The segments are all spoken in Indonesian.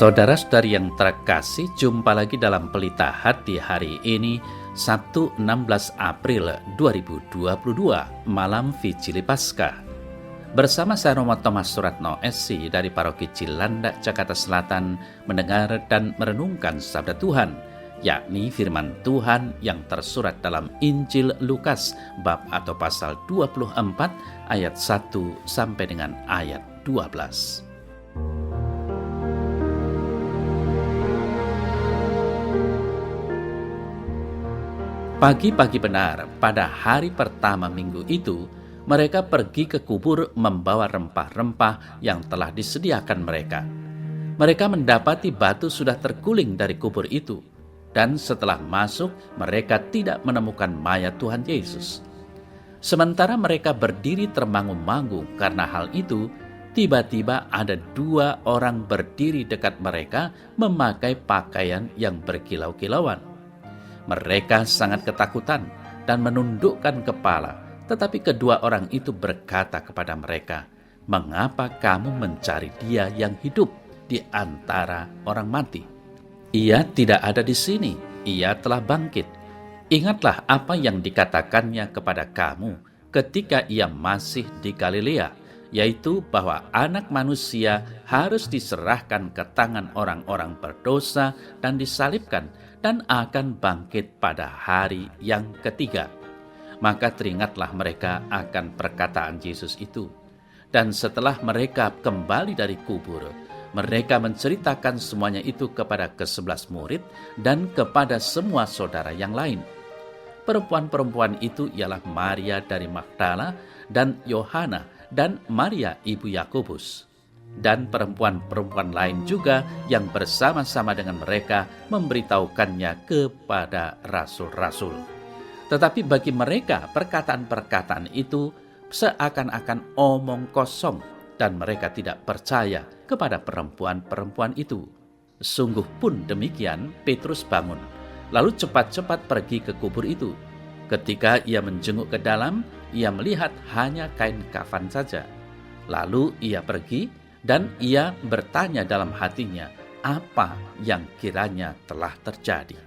Saudara-saudari yang terkasih, jumpa lagi dalam Pelita Hati hari ini, Sabtu 16 April 2022, malam Vigili Paskah. Bersama saya Romo Thomas Suratno SC dari Paroki Cilandak, Jakarta Selatan, mendengar dan merenungkan sabda Tuhan, yakni firman Tuhan yang tersurat dalam Injil Lukas bab atau pasal 24 ayat 1 sampai dengan ayat 12. Pagi-pagi benar, pada hari pertama minggu itu, mereka pergi ke kubur membawa rempah-rempah yang telah disediakan mereka. Mereka mendapati batu sudah terguling dari kubur itu, dan setelah masuk, mereka tidak menemukan mayat Tuhan Yesus. Sementara mereka berdiri termangu-mangu karena hal itu, tiba-tiba ada 2 orang berdiri dekat mereka memakai pakaian yang berkilau-kilauan. Mereka sangat ketakutan dan menundukkan kepala, tetapi kedua orang itu berkata kepada mereka, "Mengapa kamu mencari Dia yang hidup di antara orang mati? Ia tidak ada di sini, Ia telah bangkit. Ingatlah apa yang dikatakannya kepada kamu ketika Ia masih di Galilea, yaitu bahwa Anak Manusia harus diserahkan ke tangan orang-orang berdosa dan disalibkan, dan akan bangkit pada hari yang ketiga." Maka teringatlah mereka akan perkataan Yesus itu. Dan setelah mereka kembali dari kubur, mereka menceritakan semuanya itu kepada ke-11 murid dan kepada semua saudara yang lain. Perempuan-perempuan itu ialah Maria dari Magdala dan Yohana dan Maria ibu Yakobus. Dan perempuan-perempuan lain juga yang bersama-sama dengan mereka memberitahukannya kepada rasul-rasul. Tetapi bagi mereka perkataan-perkataan itu seakan-akan omong kosong, dan mereka tidak percaya kepada perempuan-perempuan itu. Sungguh pun demikian, Petrus bangun, lalu cepat-cepat pergi ke kubur itu. Ketika ia menjenguk ke dalam, ia melihat hanya kain kafan saja. Lalu ia pergi dan ia bertanya dalam hatinya apa yang kiranya telah terjadi.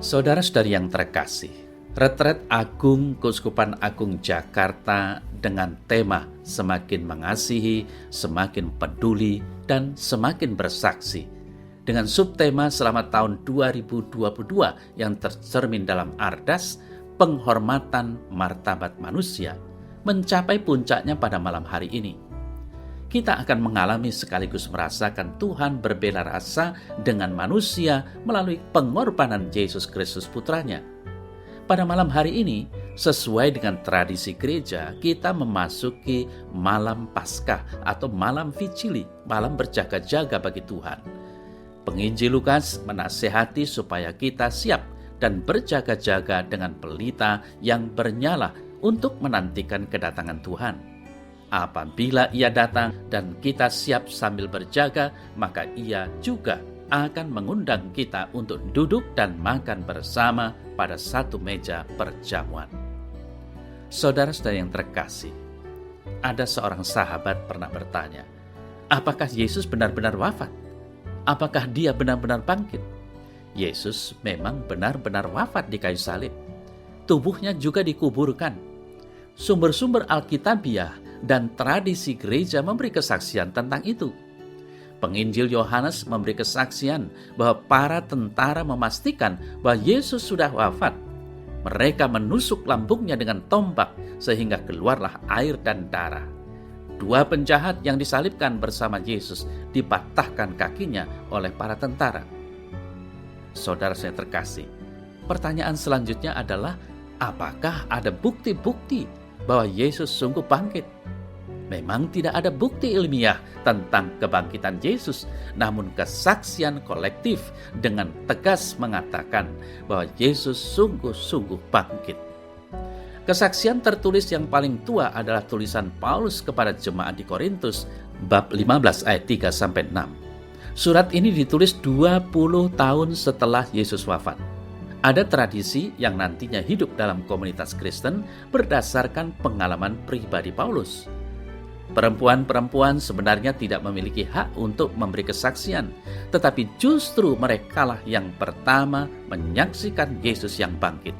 Saudara-saudari yang terkasih, Retret Agung Keuskupan Agung Jakarta dengan tema Semakin Mengasihi, Semakin Peduli, dan Semakin Bersaksi, dengan subtema selama tahun 2022 yang tercermin dalam Ardas, Penghormatan Martabat Manusia, mencapai puncaknya pada malam hari ini. Kita akan mengalami sekaligus merasakan Tuhan berbela rasa dengan manusia melalui pengorbanan Yesus Kristus Putranya. Pada malam hari ini, sesuai dengan tradisi gereja, kita memasuki malam Paskah atau malam Vigili, malam berjaga-jaga bagi Tuhan. Penginjil Lukas menasihati supaya kita siap dan berjaga-jaga dengan pelita yang bernyala untuk menantikan kedatangan Tuhan. Apabila Ia datang dan kita siap sambil berjaga, maka Ia juga akan mengundang kita untuk duduk dan makan bersama pada satu meja perjamuan. Saudara-saudara yang terkasih, ada seorang sahabat pernah bertanya, apakah Yesus benar-benar wafat? Apakah Dia benar-benar bangkit? Yesus memang benar-benar wafat di kayu salib. Tubuhnya juga dikuburkan. Sumber-sumber Alkitabiah dan tradisi gereja memberi kesaksian tentang itu. Penginjil Yohanes memberi kesaksian bahwa para tentara memastikan bahwa Yesus sudah wafat. Mereka menusuk lambungnya dengan tombak sehingga keluarlah air dan darah. 2 penjahat yang disalibkan bersama Yesus dipatahkan kakinya oleh para tentara. Saudara saya terkasih, pertanyaan selanjutnya adalah, apakah ada bukti-bukti bahwa Yesus sungguh bangkit? Memang tidak ada bukti ilmiah tentang kebangkitan Yesus, namun kesaksian kolektif dengan tegas mengatakan bahwa Yesus sungguh-sungguh bangkit. Kesaksian tertulis yang paling tua adalah tulisan Paulus kepada jemaat di Korintus, bab 15 ayat 3-6. Surat ini ditulis 20 tahun setelah Yesus wafat. Ada tradisi yang nantinya hidup dalam komunitas Kristen berdasarkan pengalaman pribadi Paulus. Perempuan-perempuan sebenarnya tidak memiliki hak untuk memberi kesaksian, tetapi justru merekalah yang pertama menyaksikan Yesus yang bangkit.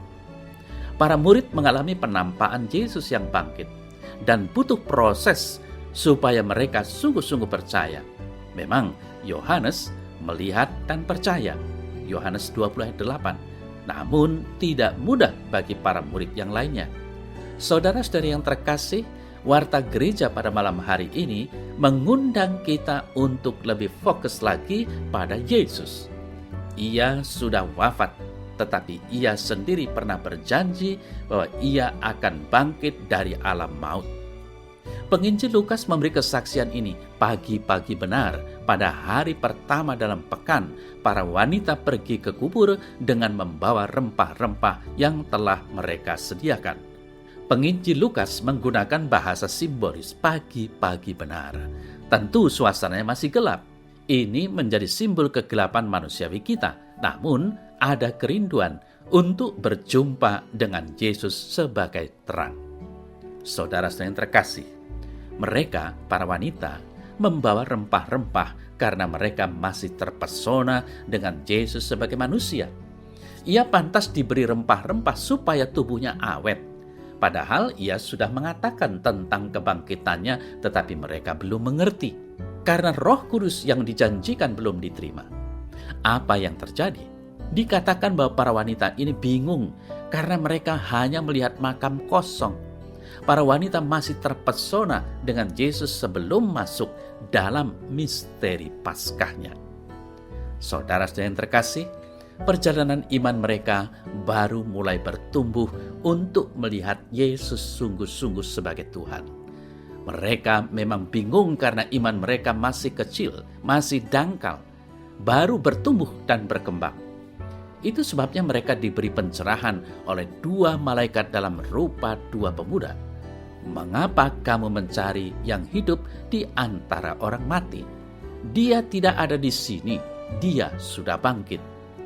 Para murid mengalami penampakan Yesus yang bangkit, dan butuh proses supaya mereka sungguh-sungguh percaya. Memang Yohanes melihat dan percaya, Yohanes 20 ayat 8. Namun tidak mudah bagi para murid yang lainnya. Saudara-saudari yang terkasih, Warta Gereja pada malam hari ini mengundang kita untuk lebih fokus lagi pada Yesus. Ia sudah wafat, tetapi ia sendiri pernah berjanji bahwa ia akan bangkit dari alam maut. Penginjil Lukas memberi kesaksian ini pagi-pagi benar. Pada hari pertama dalam pekan, para wanita pergi ke kubur dengan membawa rempah-rempah yang telah mereka sediakan. Penginjil Lukas menggunakan bahasa simbolis pagi-pagi benar. Tentu suasananya masih gelap. Ini menjadi simbol kegelapan manusiawi kita. Namun ada kerinduan untuk berjumpa dengan Yesus sebagai terang. Saudara-saudara yang terkasih, mereka, para wanita, membawa rempah-rempah karena mereka masih terpesona dengan Yesus sebagai manusia. Ia pantas diberi rempah-rempah supaya tubuhnya awet. Padahal ia sudah mengatakan tentang kebangkitannya, tetapi mereka belum mengerti. Karena Roh Kudus yang dijanjikan belum diterima. Apa yang terjadi? Dikatakan bahwa para wanita ini bingung karena mereka hanya melihat makam kosong. Para wanita masih terpesona dengan Yesus sebelum masuk dalam misteri Paskahnya. Saudara-saudara yang terkasih, perjalanan iman mereka baru mulai bertumbuh untuk melihat Yesus sungguh-sungguh sebagai Tuhan. Mereka memang bingung karena iman mereka masih kecil, masih dangkal, baru bertumbuh dan berkembang. Itu sebabnya mereka diberi pencerahan oleh dua malaikat dalam rupa dua pemuda. Mengapa kamu mencari yang hidup di antara orang mati? Dia tidak ada di sini, dia sudah bangkit.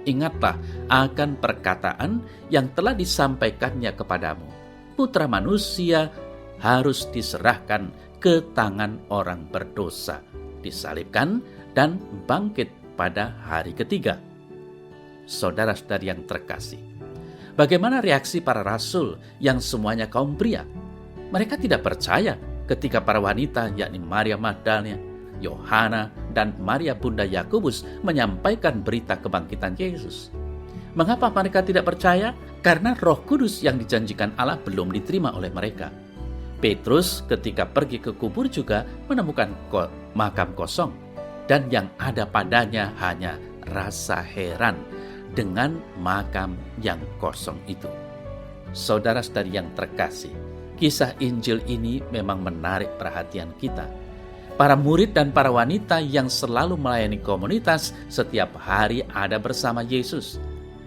Ingatlah akan perkataan yang telah disampaikannya kepadamu. Putra manusia harus diserahkan ke tangan orang berdosa, disalibkan dan bangkit pada hari ketiga. Saudara-saudari yang terkasih, bagaimana reaksi para rasul yang semuanya kaum pria? Mereka tidak percaya ketika para wanita, yakni Maria Magdalena, Yohana, dan Maria Bunda Yakobus menyampaikan berita kebangkitan Yesus. Mengapa mereka tidak percaya? Karena Roh Kudus yang dijanjikan Allah belum diterima oleh mereka. Petrus ketika pergi ke kubur juga menemukan makam kosong, dan yang ada padanya hanya rasa heran dengan makam yang kosong itu. Saudara-saudari yang terkasih, kisah Injil ini memang menarik perhatian kita. Para murid dan para wanita yang selalu melayani komunitas setiap hari ada bersama Yesus.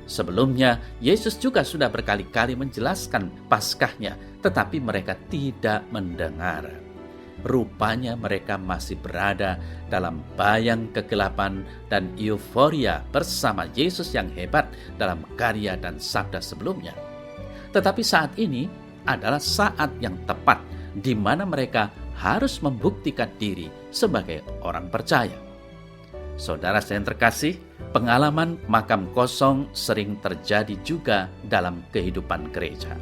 Sebelumnya, Yesus juga sudah berkali-kali menjelaskan Paskahnya, tetapi mereka tidak mendengar. Rupanya mereka masih berada dalam bayang kegelapan dan euforia bersama Yesus yang hebat dalam karya dan sabda sebelumnya. Tetapi saat ini adalah saat yang tepat di mana mereka harus membuktikan diri sebagai orang percaya. Saudara yang terkasih, pengalaman makam kosong sering terjadi juga dalam kehidupan gereja.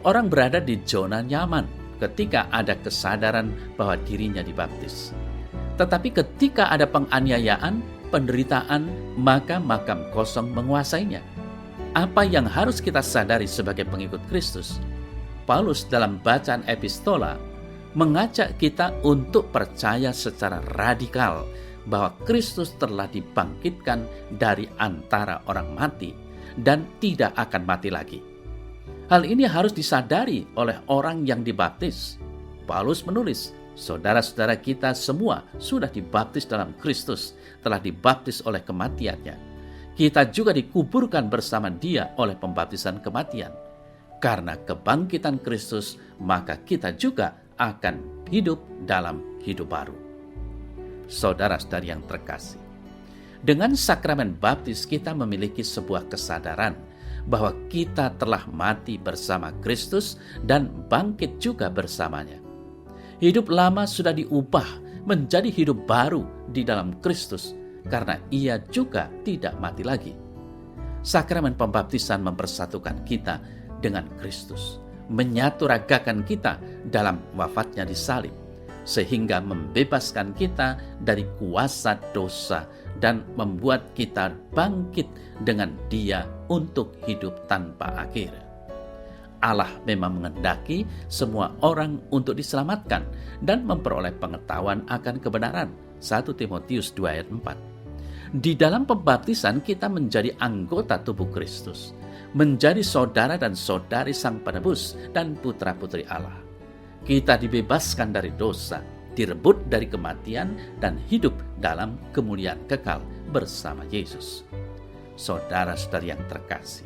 Orang berada di zona nyaman ketika ada kesadaran bahwa dirinya dibaptis. Tetapi ketika ada penganiayaan, penderitaan, maka makam kosong menguasainya. Apa yang harus kita sadari sebagai pengikut Kristus? Paulus dalam bacaan epistola mengajak kita untuk percaya secara radikal bahwa Kristus telah dibangkitkan dari antara orang mati dan tidak akan mati lagi. Hal ini harus disadari oleh orang yang dibaptis. Paulus menulis, saudara-saudara kita semua sudah dibaptis dalam Kristus, telah dibaptis oleh kematiannya. Kita juga dikuburkan bersama Dia oleh pembaptisan kematian. Karena kebangkitan Kristus, maka kita juga akan hidup dalam hidup baru. Saudara-saudari yang terkasih, Dengan sakramen baptis kita memiliki sebuah kesadaran bahwa kita telah mati bersama Kristus dan bangkit juga bersamanya. Hidup lama sudah diubah menjadi hidup baru di dalam Kristus karena Ia juga tidak mati lagi. Sakramen pembaptisan mempersatukan kita dengan Kristus, menyaturagakan kita dalam wafatnya di salib, sehingga membebaskan kita dari kuasa dosa dan membuat kita bangkit dengan Dia untuk hidup tanpa akhir. Allah memang menghendaki semua orang untuk diselamatkan dan memperoleh pengetahuan akan kebenaran. 1 Timotius 2 ayat 4. Di dalam pembaptisan kita menjadi anggota tubuh Kristus, menjadi saudara dan saudari Sang Penebus dan putra-putri Allah. Kita dibebaskan dari dosa, direbut dari kematian, dan hidup dalam kemuliaan kekal bersama Yesus. Saudara-saudari yang terkasih,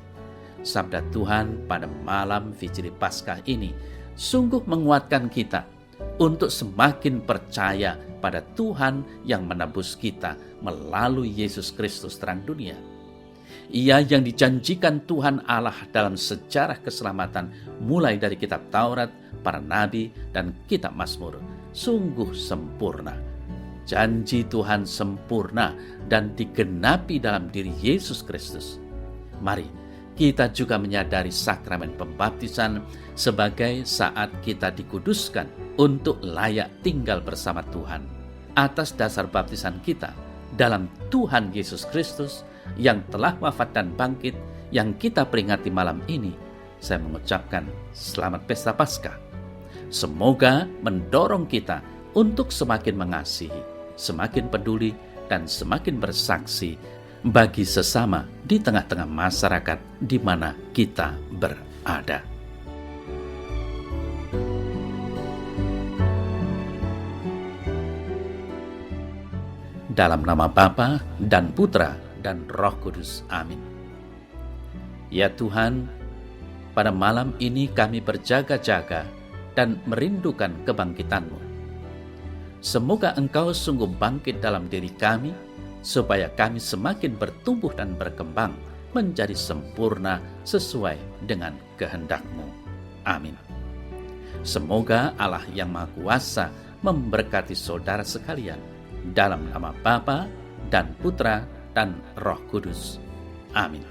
sabda Tuhan pada malam Fijri Paskah ini sungguh menguatkan kita untuk semakin percaya pada Tuhan yang menebus kita melalui Yesus Kristus terang dunia. Ia yang dijanjikan Tuhan Allah dalam sejarah keselamatan mulai dari kitab Taurat, para nabi, dan kitab Mazmur sungguh sempurna. Janji Tuhan sempurna dan digenapi dalam diri Yesus Kristus. Mari kita juga menyadari sakramen pembaptisan sebagai saat kita dikuduskan untuk layak tinggal bersama Tuhan atas dasar baptisan kita dalam Tuhan Yesus Kristus yang telah wafat dan bangkit yang kita peringati malam ini. Saya mengucapkan selamat Pesta Paskah. Semoga mendorong kita untuk semakin mengasihi, semakin peduli, dan semakin bersaksi bagi sesama di tengah-tengah masyarakat di mana kita berada. Dalam nama Bapa dan Putra dan Roh Kudus. Amin. Ya Tuhan, pada malam ini kami berjaga-jaga dan merindukan kebangkitan-Mu. Semoga Engkau sungguh bangkit dalam diri kami, supaya kami semakin bertumbuh dan berkembang menjadi sempurna sesuai dengan kehendak-Mu. Amin. Semoga Allah yang Maha Kuasa memberkati saudara sekalian, dalam nama Bapa dan Putra dan Roh Kudus. Amin.